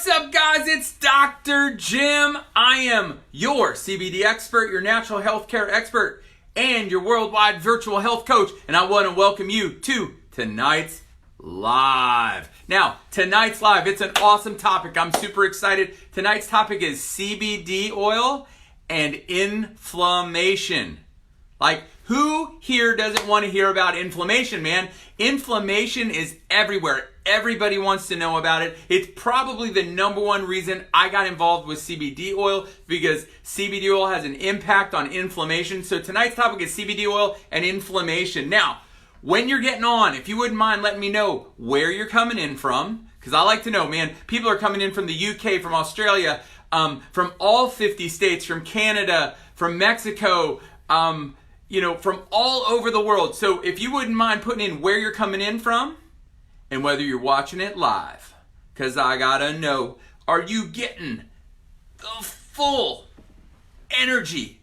What's up, guys? It's Dr. Jim. I am your CBD expert, your natural health care expert, and your worldwide virtual health coach. And I want to welcome you to tonight's live. Now, tonight's live, it's an awesome topic. I'm super excited. Tonight's topic is CBD oil and inflammation. Like, who here doesn't want to hear about inflammation, man? Inflammation is everywhere. Everybody wants to know about it. It's probably the number one reason I got involved with CBD oil, because CBD oil has an impact on inflammation. So tonight's topic is CBD oil and inflammation. Now, when you're getting on, if you wouldn't mind letting me know where you're coming in from, because I like to know, man, people are coming in from the UK, from Australia, from all 50 states, from Canada, from Mexico, from all over the world. So if you wouldn't mind putting in where you're coming in from and whether you're watching it live, because I gotta know, are you getting the full energy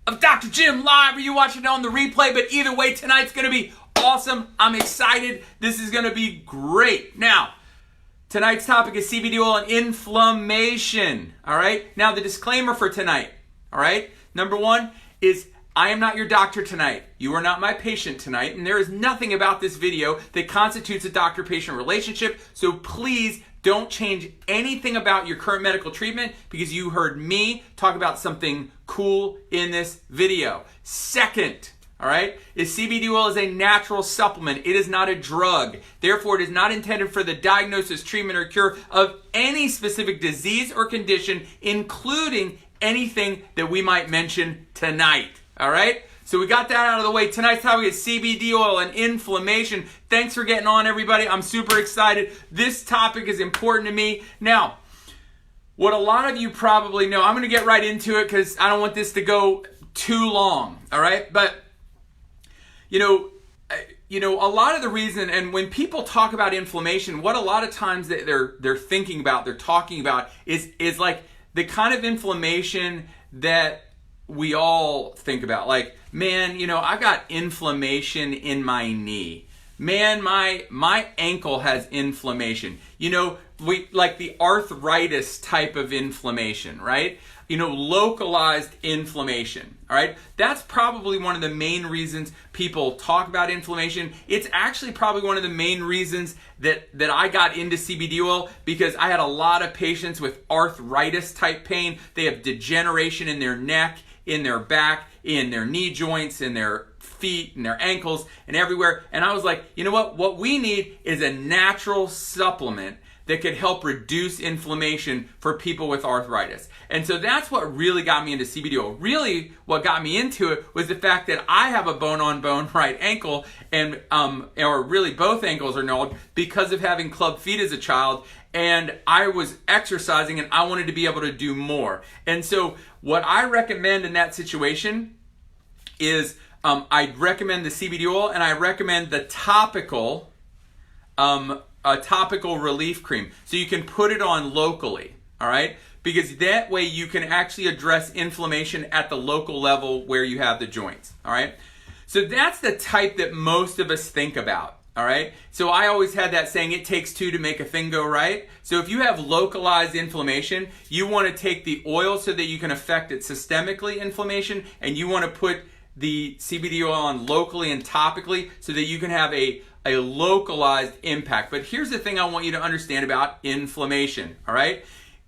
of Dr. Jim live? Are you watching it on the replay? But either way, tonight's gonna be awesome. I'm excited. This is gonna be great. Now, tonight's topic is CBD oil and inflammation. All right. Now, the disclaimer for tonight. All right. Number one is I am not your doctor tonight. You are not my patient tonight, and there is nothing about this video that constitutes a doctor-patient relationship, so please don't change anything about your current medical treatment because you heard me talk about something cool in this video. Second, all right, is CBD oil is a natural supplement. It is not a drug. Therefore, it is not intended for the diagnosis, treatment, or cure of any specific disease or condition, including anything that we might mention tonight. All right, so we got that out of the way. Tonight's topic is CBD oil and inflammation. Thanks for getting on, everybody. I'm super excited. This topic is important to me. Now, what a lot of you probably know, I'm going to get right into it because I don't want this to go too long. All right, but a lot of the reason, and when people talk about inflammation, what a lot of times they're thinking about, they're talking about is like the kind of inflammation that we all think about. Like, man, I got inflammation in my knee. Man, my ankle has inflammation. We like the arthritis type of inflammation, right? Localized inflammation, all right? That's probably one of the main reasons people talk about inflammation. It's actually probably one of the main reasons that I got into CBD oil, because I had a lot of patients with arthritis type pain. They have degeneration in their neck, in their back, in their knee joints, in their feet, and their ankles, and everywhere. And I was like, you know what we need is a natural supplement that could help reduce inflammation for people with arthritis. And so that's what really got me into CBD oil. Really, what got me into it was the fact that I have a bone-on-bone right ankle, and or really both ankles are gnarled because of having club feet as a child. And I was exercising and I wanted to be able to do more. And so what I recommend in that situation is I recommend the CBD oil, and I recommend the topical relief cream. So you can put it on locally, all right? Because that way you can actually address inflammation at the local level where you have the joints, all right? So that's the type that most of us think about. All right. So I always had that saying, it takes two to make a thing go right. So if you have localized inflammation, you want to take the oil so that you can affect it systemically, inflammation, and you want to put the CBD oil on locally and topically so that you can have a localized impact. But here's the thing I want you to understand about inflammation. All right.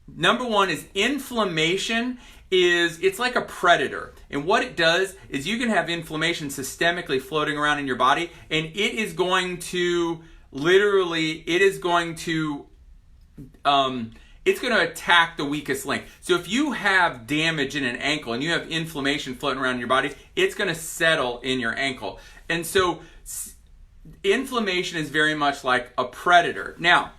Number one is inflammation it's like a predator. And what it does is you can have inflammation systemically floating around in your body, and it is going to attack the weakest link. So if you have damage in an ankle and you have inflammation floating around in your body, it's going to settle in your ankle. And so inflammation is very much like a predator. Now,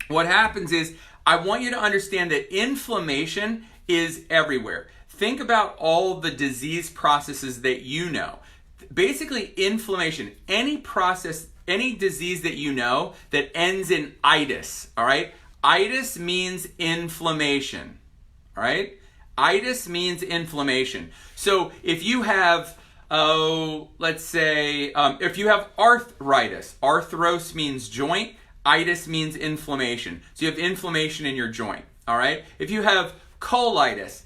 what happens is I want you to understand that inflammation is everywhere. Think about all the disease processes that you know. Basically, inflammation, any process, any disease that you know that ends in itis, all right? Itis means inflammation, all right? Itis means inflammation. So if you have, let's say, if you have arthritis, arthros means joint, itis means inflammation. So you have inflammation in your joint, all right? If you have colitis,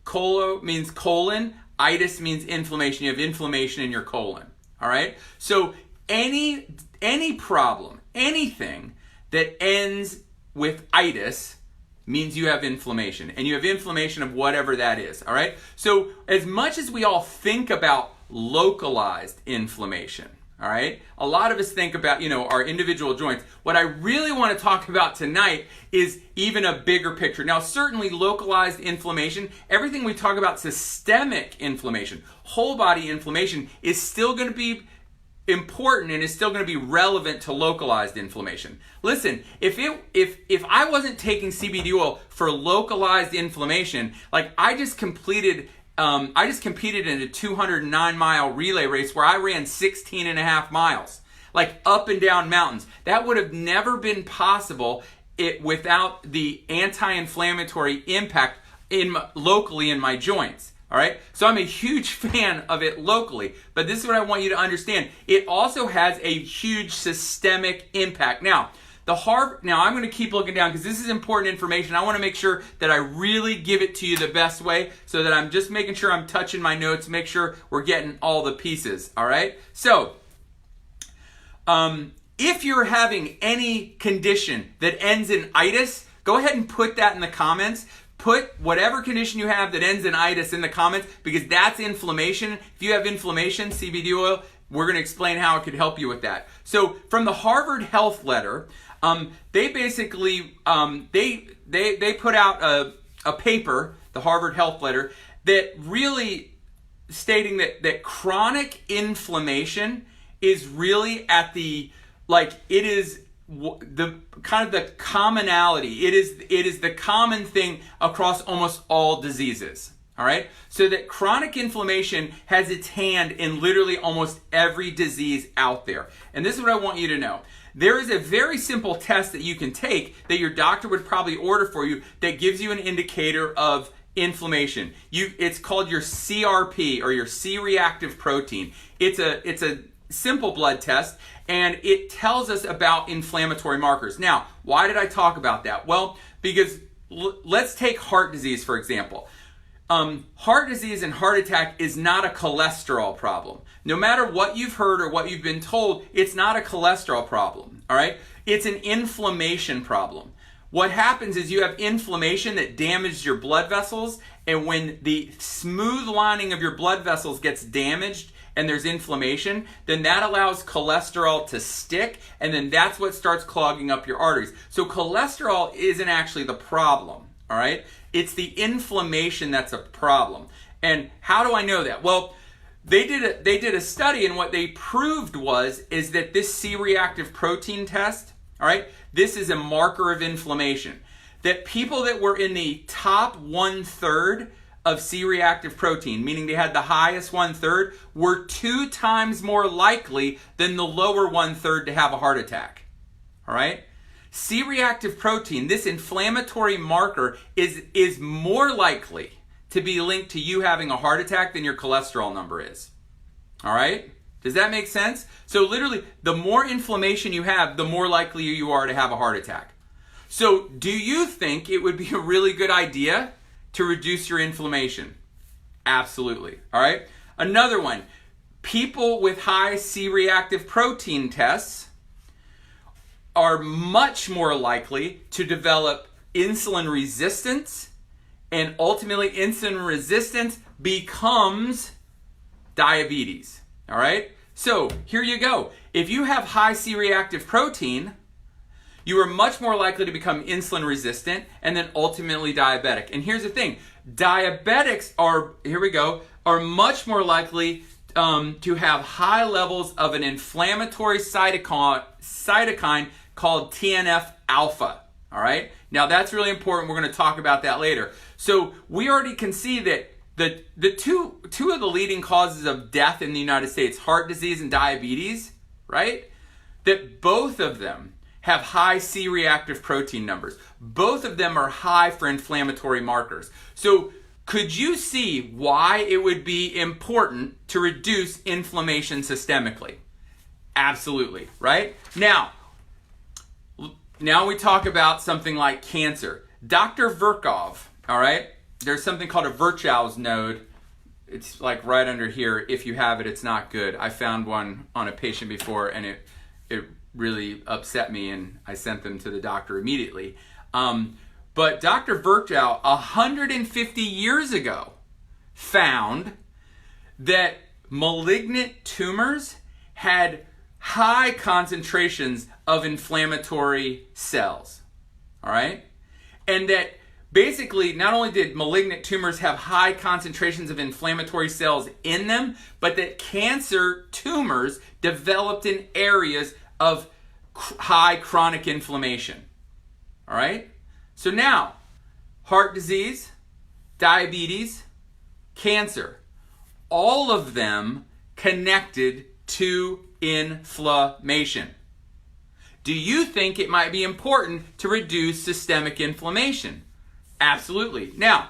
colo means colon, itis means inflammation. You have inflammation in your colon, all right? So any problem, anything that ends with itis means you have inflammation, and you have inflammation of whatever that is, all right? So as much as we all think about localized inflammation, all right, a lot of us think about, our individual joints. What I really want to talk about tonight is even a bigger picture. Now, certainly localized inflammation, everything we talk about systemic inflammation, whole body inflammation is still going to be important and is still going to be relevant to localized inflammation. Listen, if I wasn't taking CBD oil for localized inflammation, like I just competed in a 209-mile relay race where I ran 16 and a half miles, like up and down mountains. That would have never been possible without the anti-inflammatory impact locally in my joints. All right, so I'm a huge fan of it locally, but this is what I want you to understand. It also has a huge systemic impact. Now, I'm going to keep looking down because this is important information. I want to make sure that I really give it to you the best way, so that I'm just making sure I'm touching my notes, make sure we're getting all the pieces. All right, so if you're having any condition that ends in itis, go ahead and put that in the comments. Put whatever condition you have that ends in itis in the comments, because that's inflammation. If you have inflammation, CBD oil, we're going to explain how it could help you with that. So from the Harvard Health Letter, they basically they put out a paper, the Harvard Health Letter, that really stating that chronic inflammation is really at the, it is the kind of the commonality. It is the common thing across almost all diseases. All right, so that chronic inflammation has its hand in literally almost every disease out there. And this is what I want you to know. There is a very simple test that you can take that your doctor would probably order for you that gives you an indicator of inflammation. It's called your CRP, or your C-reactive protein. It's a simple blood test, and it tells us about inflammatory markers. Now, why did I talk about that? Well, because let's take heart disease, for example. Heart disease and heart attack is not a cholesterol problem. No matter what you've heard or what you've been told, it's not a cholesterol problem, all right? It's an inflammation problem. What happens is you have inflammation that damages your blood vessels, and when the smooth lining of your blood vessels gets damaged and there's inflammation, then that allows cholesterol to stick, and then that's what starts clogging up your arteries. So cholesterol isn't actually the problem, all right? It's the inflammation that's a problem. And how do I know that? Well, they did a study, and what they proved is that this C-reactive protein test, all right, this is a marker of inflammation. That people that were in the top 1/3 of C-reactive protein, meaning they had the highest 1/3, were 2 times more likely than the lower 1/3 to have a heart attack. All right? C-reactive protein, this inflammatory marker, is more likely to be linked to you having a heart attack than your cholesterol number is. All right? Does that make sense? So literally, the more inflammation you have, the more likely you are to have a heart attack. So do you think it would be a really good idea to reduce your inflammation? Absolutely. All right? Another one, people with high C-reactive protein tests are much more likely to develop insulin resistance, and ultimately insulin resistance becomes diabetes. All right? So here you go. If you have high C-reactive protein, you are much more likely to become insulin resistant and then ultimately diabetic. And here's the thing. Diabetics are much more likely to have high levels of an inflammatory cytokine called TNF-alpha. All right? Now that's really important. We're going to talk about that later. So we already can see that the two of the leading causes of death in the United States, heart disease and diabetes, right? That both of them have high C-reactive protein numbers. Both of them are high for inflammatory markers. So could you see why it would be important to reduce inflammation systemically? Absolutely, right? Now, Now we talk about something like cancer. Dr. Virkov, all right? There's something called a Virchow's node. It's like right under here. If you have it, it's not good. I found one on a patient before, and it really upset me, and I sent them to the doctor immediately. But Dr. Virchow, 150 years ago, found that malignant tumors had high concentrations of inflammatory cells, all right? And that basically not only did malignant tumors have high concentrations of inflammatory cells in them, but that cancer tumors developed in areas of high chronic inflammation, all right? So now, heart disease, diabetes, cancer, all of them connected to inflammation. Do you think it might be important to reduce systemic inflammation? Absolutely. Now,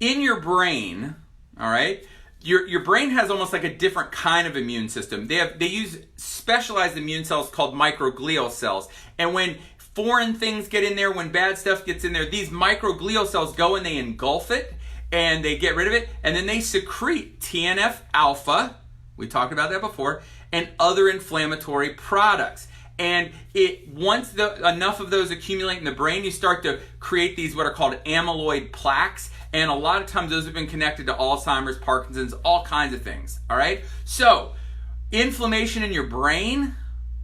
in your brain, all right, your brain has almost like a different kind of immune system. They use specialized immune cells called microglial cells. And when foreign things get in there, when bad stuff gets in there, these microglial cells go and they engulf it and they get rid of it, and then they secrete TNF alpha, we talked about that before, and other inflammatory products. And once enough of those accumulate in the brain, you start to create these what are called amyloid plaques. And a lot of times those have been connected to Alzheimer's, Parkinson's, all kinds of things. All right? So, inflammation in your brain,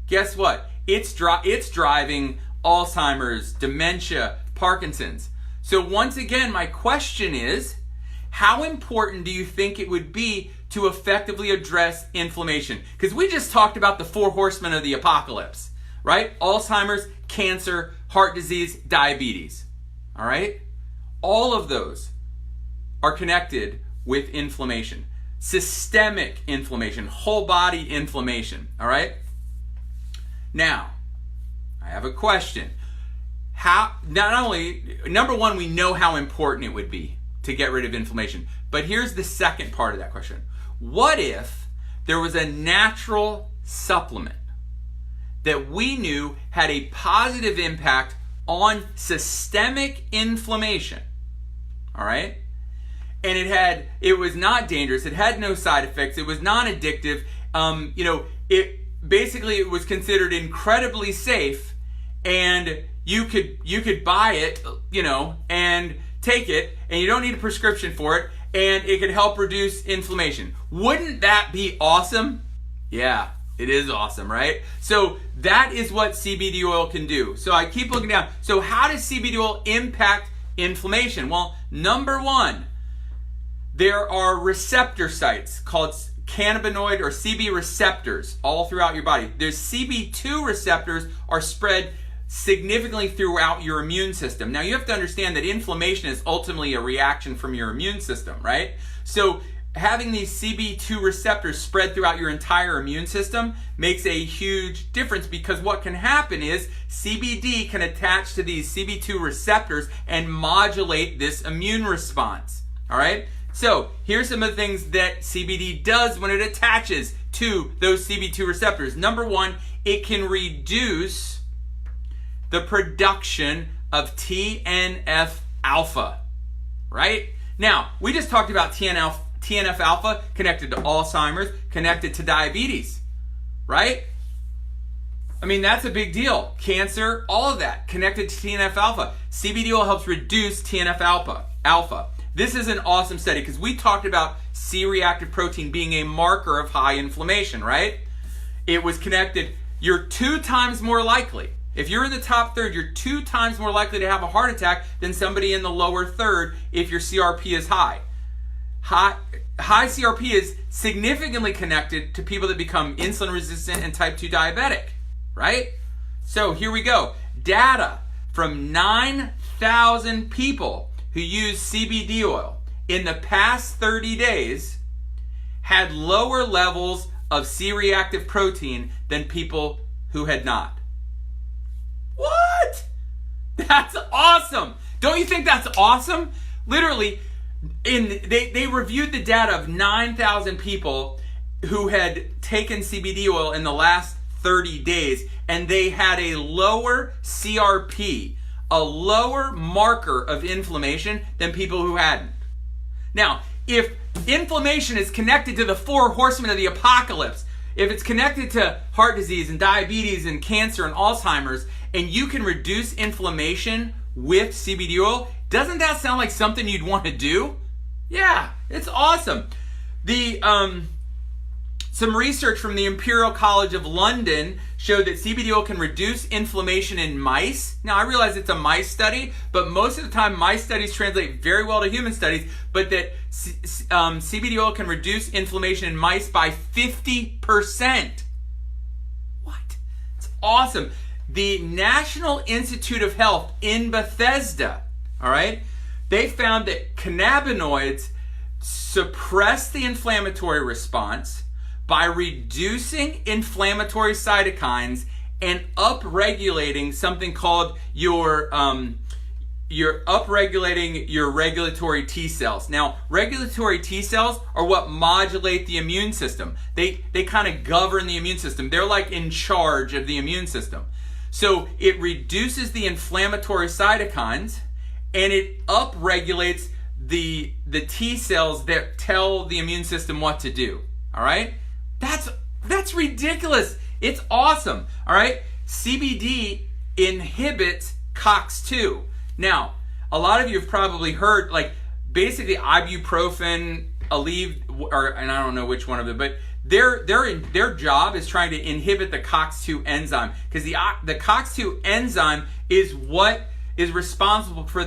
guess what? It's driving Alzheimer's, dementia, Parkinson's. So once again, my question is, how important do you think it would be to effectively address inflammation? Because we just talked about the 4 horsemen of the apocalypse, right? Alzheimer's, cancer, heart disease, diabetes, all right? All of those are connected with inflammation. Systemic inflammation, whole body inflammation, all right? Now, I have a question. Not only, number one, we know how important it would be to get rid of inflammation, but here's the second part of that question. What if there was a natural supplement that we knew had a positive impact on systemic inflammation, all right? And it was not dangerous, it had no side effects, it was non-addictive, it was considered incredibly safe, and you could buy it, and take it, and you don't need a prescription for it, and it could help reduce inflammation. Wouldn't that be awesome? Yeah, it is awesome, right? So that is what CBD oil can do. So I keep looking down. So how does CBD oil impact inflammation? Well, number one, there are receptor sites called cannabinoid or CB receptors all throughout your body. There's CB2 receptors are spread significantly throughout your immune system. Now you have to understand that inflammation is ultimately a reaction from your immune system, right? So having these CB2 receptors spread throughout your entire immune system makes a huge difference, because what can happen is CBD can attach to these CB2 receptors and modulate this immune response, all right? So here's some of the things that CBD does when it attaches to those CB2 receptors. Number one, it can reduce the production of TNF alpha, right? Now, we just talked about TNF alpha connected to Alzheimer's, connected to diabetes, right? I mean, that's a big deal. Cancer, all of that connected to TNF alpha. CBD oil helps reduce TNF alpha. This is an awesome study because we talked about C-reactive protein being a marker of high inflammation, right? It was connected. You're 2 times more likely. If you're in the top third, you're 2 times more likely to have a heart attack than somebody in the lower third if your CRP is high. High CRP is significantly connected to people that become insulin resistant and type 2 diabetic, right? So here we go. Data from 9,000 people who use CBD oil in the past 30 days had lower levels of C-reactive protein than people who had not. What? That's awesome. Don't you think that's awesome? Literally, they reviewed the data of 9,000 people who had taken CBD oil in the last 30 days, and they had a lower CRP, a lower marker of inflammation than people who hadn't. Now, if inflammation is connected to the 4 horsemen of the apocalypse, if it's connected to heart disease and diabetes and cancer and Alzheimer's, and you can reduce inflammation with CBD oil, doesn't that sound like something you'd want to do? Yeah, it's awesome. Some research from the Imperial College of London showed that CBD oil can reduce inflammation in mice. Now, I realize it's a mice study, but most of the time mice studies translate very well to human studies, but that CBD oil can reduce inflammation in mice by 50%. What? It's awesome. The National Institute of Health in Bethesda, all right, they found that cannabinoids suppress the inflammatory response by reducing inflammatory cytokines and upregulating something called you're upregulating your regulatory T cells. Now, regulatory T cells are what modulate the immune system. They kind of govern the immune system. They're like in charge of the immune system. So it reduces the inflammatory cytokines and it upregulates the T cells that tell the immune system what to do. All right? That's ridiculous. It's awesome. All right? CBD inhibits COX-2. Now, a lot of you have probably heard, like, basically ibuprofen, Aleve, and I don't know which one of them, but their job is trying to inhibit the COX-2 enzyme, because the COX-2 enzyme is what is responsible for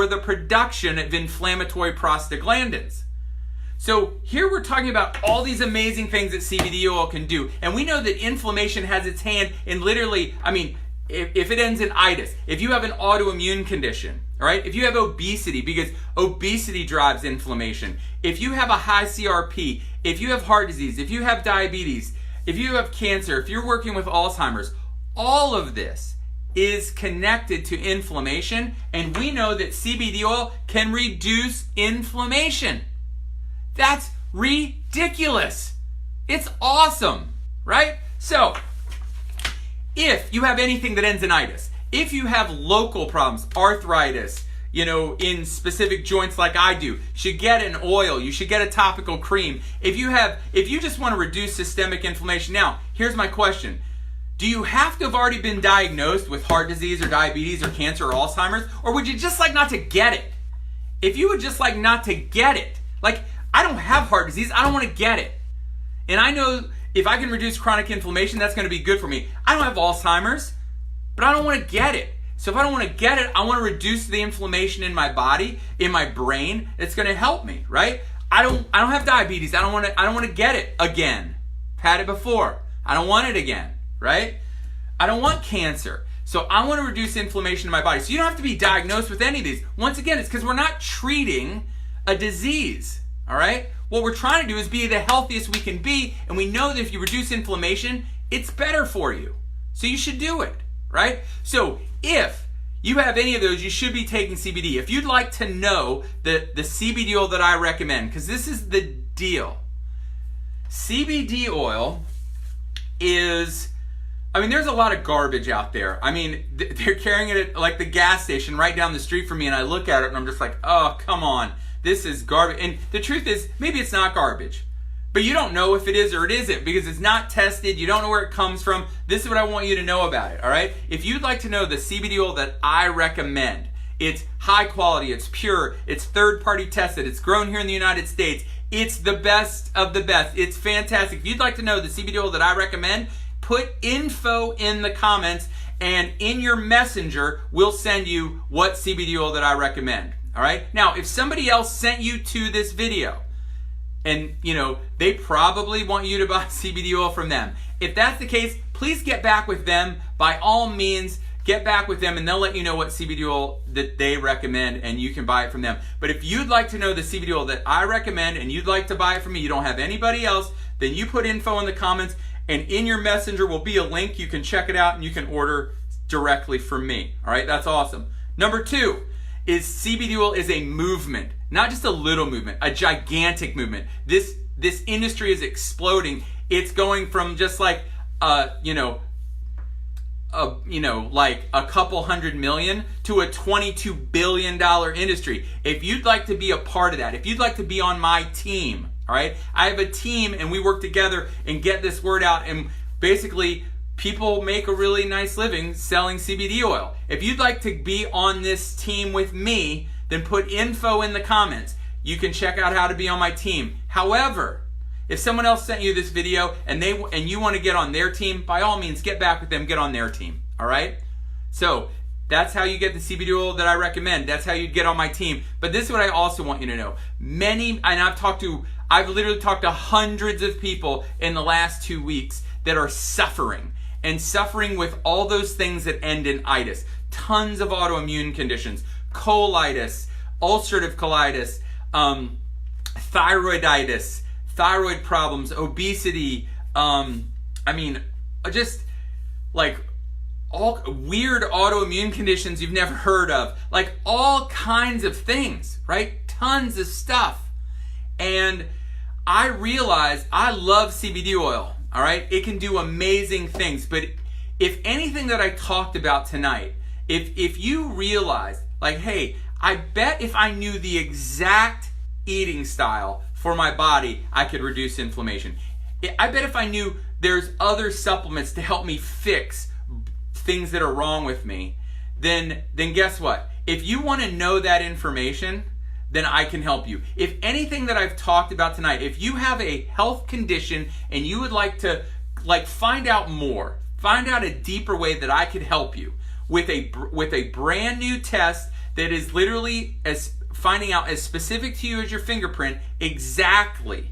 the production of inflammatory prostaglandins. So here we're talking about all these amazing things that CBD oil can do. And we know that inflammation has its hand in literally, I mean, if it ends in itis, if you have an autoimmune condition, all right, if you have obesity, because obesity drives inflammation, if you have a high CRP, if you have heart disease, if you have diabetes, if you have cancer, if you're working with Alzheimer's, all of this is connected to inflammation, and we know that CBD oil can reduce inflammation. That's ridiculous. It's awesome, right? So, if you have anything that ends in itis, if you have local problems, arthritis, in specific joints like I do, you should get an oil, you should get a topical cream. If you just want to reduce systemic inflammation. Now, here's my question. Do you have to have already been diagnosed with heart disease or diabetes or cancer or Alzheimer's? Or would you just like not to get it? If you would just like not to get it, like, I don't have heart disease, I don't want to get it. And I know if I can reduce chronic inflammation, that's going to be good for me. I don't have Alzheimer's, but I don't want to get it. So if I don't want to get it, I want to reduce the inflammation in my body, in my brain. It's going to help me, right? I don't have diabetes. I don't want to get it again. Had it before. I don't want it again, right? I don't want cancer. So I want to reduce inflammation in my body. So you don't have to be diagnosed with any of these. Once again, it's because we're not treating a disease. All right? What we're trying to do is be the healthiest we can be, and we know that if you reduce inflammation, it's better for you. So you should do it, right? So if you have any of those, you should be taking CBD. If you'd like to know the CBD oil that I recommend, because this is the deal. CBD oil is, there's a lot of garbage out there. They're carrying it at like the gas station right down the street from me, and I look at it and I'm just like, oh, come on. This is garbage. And the truth is, maybe it's not garbage. But you don't know if it is or it isn't because it's not tested. You don't know where it comes from. This is what I want you to know about it, all right? If you'd like to know the CBD oil that I recommend, it's high quality, it's pure, it's third-party tested, it's grown here in the United States, it's the best of the best. It's fantastic. If you'd like to know the CBD oil that I recommend, put info in the comments, and in your messenger, we'll send you what CBD oil that I recommend. All right. Now, if somebody else sent you to this video and, they probably want you to buy CBD oil from them. If that's the case, please get back with them. By all means, get back with them and they'll let you know what CBD oil that they recommend and you can buy it from them. But if you'd like to know the CBD oil that I recommend and you'd like to buy it from me, you don't have anybody else, then you put info in the comments and in your messenger will be a link. You can check it out and you can order directly from me. All right. That's awesome. Number 2. Is CBD oil is a movement, not just a little movement, a gigantic movement. This industry is exploding. It's going from just like like a couple $100 million to a $22 billion industry. If you'd like to be a part of that, if you'd like to be on my team, all right, I have a team and we work together and get this word out, and basically people make a really nice living selling CBD oil. If you'd like to be on this team with me, then put info in the comments. You can check out how to be on my team. However, if someone else sent you this video and you want to get on their team, by all means, get back with them, get on their team, all right? So that's how you get the CBD oil that I recommend. That's how you get on my team. But this is what I also want you to know. I've literally talked to hundreds of people in the last 2 weeks that are suffering with all those things that end in itis. Tons of autoimmune conditions, colitis, ulcerative colitis, thyroiditis, thyroid problems, obesity, just like all weird autoimmune conditions you've never heard of, like all kinds of things, right? Tons of stuff. And I realized I love CBD oil, all right? It can do amazing things, but if anything that I talked about tonight, if you realize, like, hey, I bet if I knew the exact eating style for my body, I could reduce inflammation. I bet if I knew there's other supplements to help me fix things that are wrong with me, then guess what? If you want to know that information, then I can help you. If anything that I've talked about tonight, if you have a health condition and you would like to find out more, find out a deeper way that I could help you with a brand new test that is literally finding out as specific to you as your fingerprint exactly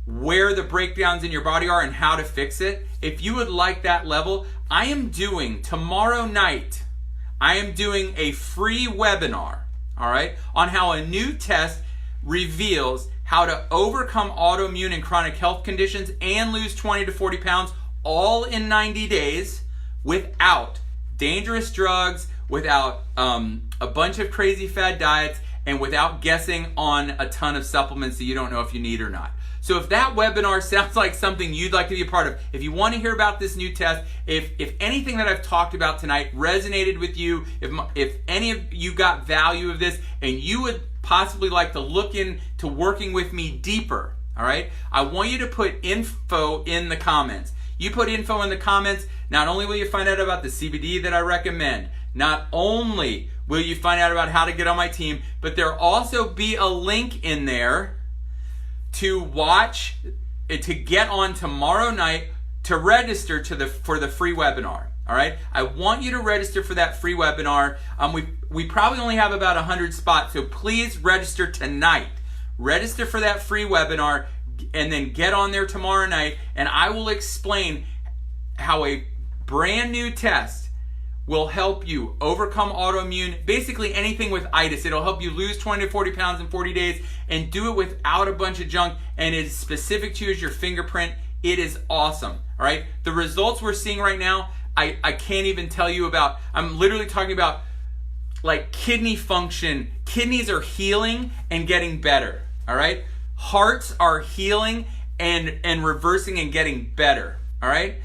where the breakdowns in your body are and how to fix it. If you would like that level, I am doing tomorrow night, I am doing a free webinar, all right, on how a new test reveals how to overcome autoimmune and chronic health conditions and lose 20 to 40 pounds all in 90 days without dangerous drugs, without a bunch of crazy fad diets, and without guessing on a ton of supplements that you don't know if you need or not. So if that webinar sounds like something you'd like to be a part of, if you want to hear about this new test, if anything that I've talked about tonight resonated with you, if any of you got value of this and you would possibly like to look into working with me deeper, all right, I want you to put info in the comments. You put info in the comments, not only will you find out about the CBD that I recommend, not only will you find out about how to get on my team, but there'll also be a link in there to get on tomorrow night to register for the free webinar. All right, I want you to register for that free webinar. We probably only have about 100 spots, so please register tonight. Register for that free webinar and then get on there tomorrow night, and I will explain how a brand new test will help you overcome autoimmune, basically anything with itis. It'll help you lose 20 to 40 pounds in 40 days and do it without a bunch of junk, and it is specific to you as your fingerprint. It is awesome, all right? The results we're seeing right now, I can't even tell you about. I'm literally talking about like kidney function. Kidneys are healing and getting better, all right? Hearts are healing and reversing and getting better, all right?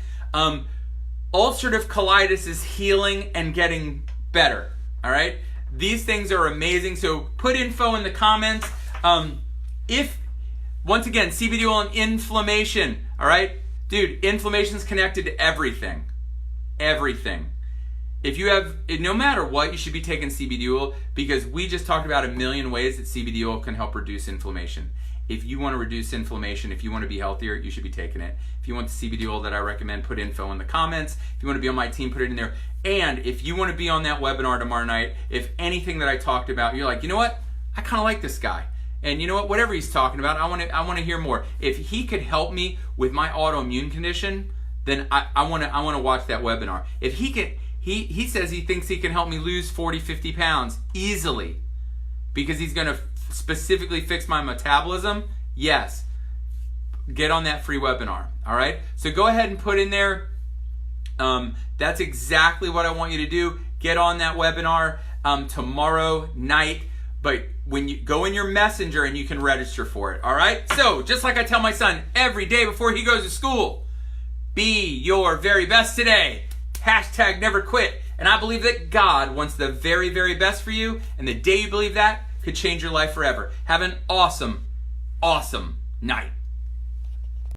Ulcerative colitis is healing and getting better, all right? These things are amazing, so put info in the comments. Once again, CBD oil and inflammation, all right? Dude, inflammation is connected to everything. Everything. If you have, no matter what, you should be taking CBD oil, because we just talked about a million ways that CBD oil can help reduce inflammation. If you want to reduce inflammation, if you want to be healthier, you should be taking it. If you want the CBD oil that I recommend, put info in the comments. If you want to be on my team, put it in there. And if you want to be on that webinar tomorrow night, if anything that I talked about, you're like, you know what? I kind of like this guy. And you know what? Whatever he's talking about, I want to hear more. If he could help me with my autoimmune condition, then I want to watch that webinar. If he can, he says he thinks he can help me lose 40, 50 pounds easily because he's going to specifically fix my metabolism. Yes, get on that free webinar. All right, so go ahead and put in there. That's exactly what I want you to do. Get on that webinar tomorrow night. But when you go in your messenger and you can register for it. All right, so just like I tell my son every day before he goes to school, Be your very best today. Hashtag never quit. And I believe that God wants the very, very best for you. And the day you believe that could change your life forever. Have an awesome, awesome night.